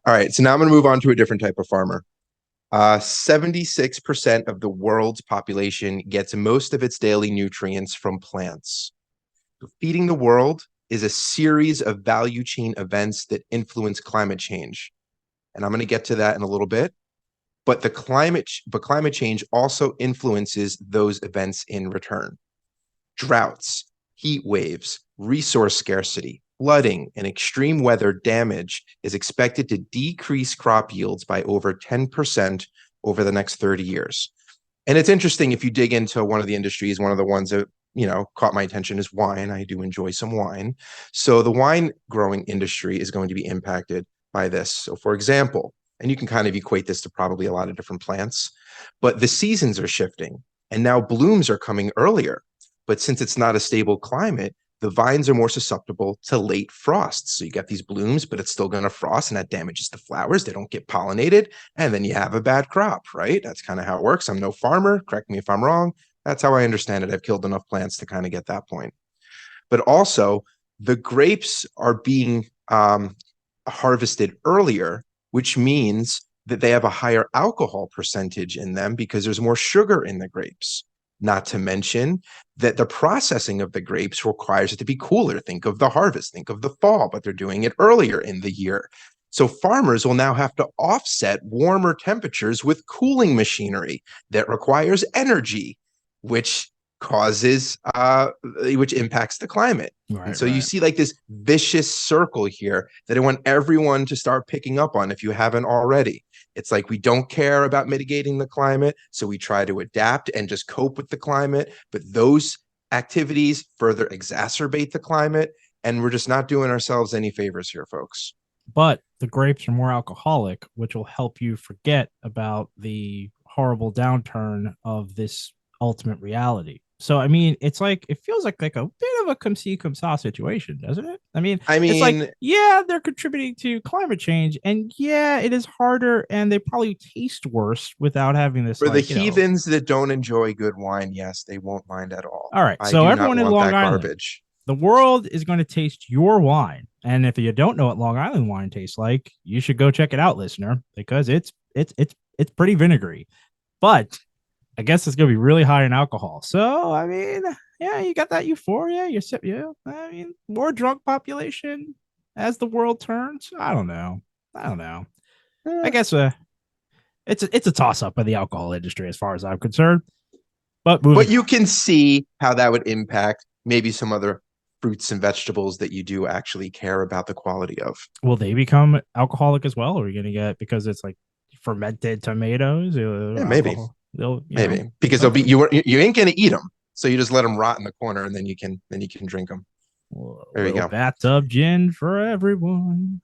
All right, so now I'm going to move on to a different type of farmer. 76% of the world's population gets most of its daily nutrients from plants. Feeding the world is a series of value chain events that influence climate change. And I'm going to get to that in a little bit. But climate change also influences those events in return. Droughts, heat waves, resource scarcity, flooding, and extreme weather damage is expected to decrease crop yields by over 10% over the next 30 years. And it's interesting if you dig into one of the industries, one of the ones that caught my attention is wine. I do enjoy some wine. So the wine growing industry is going to be impacted by this. So for example, and you can kind of equate this to probably a lot of different plants, but the seasons are shifting and now blooms are coming earlier. But since it's not a stable climate, the vines are more susceptible to late frosts. So you get these blooms, but it's still going to frost and that damages the flowers. They don't get pollinated. And then you have a bad crop, right? That's kind of how it works. I'm no farmer. Correct me if I'm wrong. That's how I understand it. I've killed enough plants to kind of get that point. But also, the grapes are being harvested earlier, which means that they have a higher alcohol percentage in them because there's more sugar in the grapes. Not to mention that the processing of the grapes requires it to be cooler. Think of the harvest, think of the fall, but they're doing it earlier in the year. So farmers will now have to offset warmer temperatures with cooling machinery that requires energy, which which impacts the climate. Right, And so you right. see like this vicious circle here that I want everyone to start picking up on if you haven't already. It's like we don't care about mitigating the climate, so we try to adapt and just cope with the climate. But those activities further exacerbate the climate, and we're just not doing ourselves any favors here, folks. But the grapes are more alcoholic, which will help you forget about the horrible downturn of this ultimate reality. So I mean, it's like it feels like a bit of a come see come saw situation, doesn't it? I mean, I it's like mean, yeah, they're contributing to climate change, and yeah, it is harder, and they probably taste worse without having this for the like heathens that don't enjoy good wine, yes, they won't mind at all. All right, I so do not everyone in want Long that Island, garbage. the world is going to taste your wine, and if you don't know what Long Island wine tastes like, you should go check it out, listener, because it's pretty vinegary, but I guess it's gonna be really high in alcohol. So I mean, yeah, you got that euphoria. Yeah. I mean, more drunk population as the world turns. I don't know. I don't know. I Eh, guess it's a toss up by the alcohol industry as far as I'm concerned. But moving but you on. can see how that would impact maybe some other fruits and vegetables that you do actually care about the quality of. Will they become alcoholic as well? Or are we gonna get because it's like fermented tomatoes, Yeah, maybe, alcohol? They'll maybe be because they'll be something. you ain't gonna eat them, so you just let them rot in the corner, and then you can drink them. A There you little go. bathtub gin for everyone.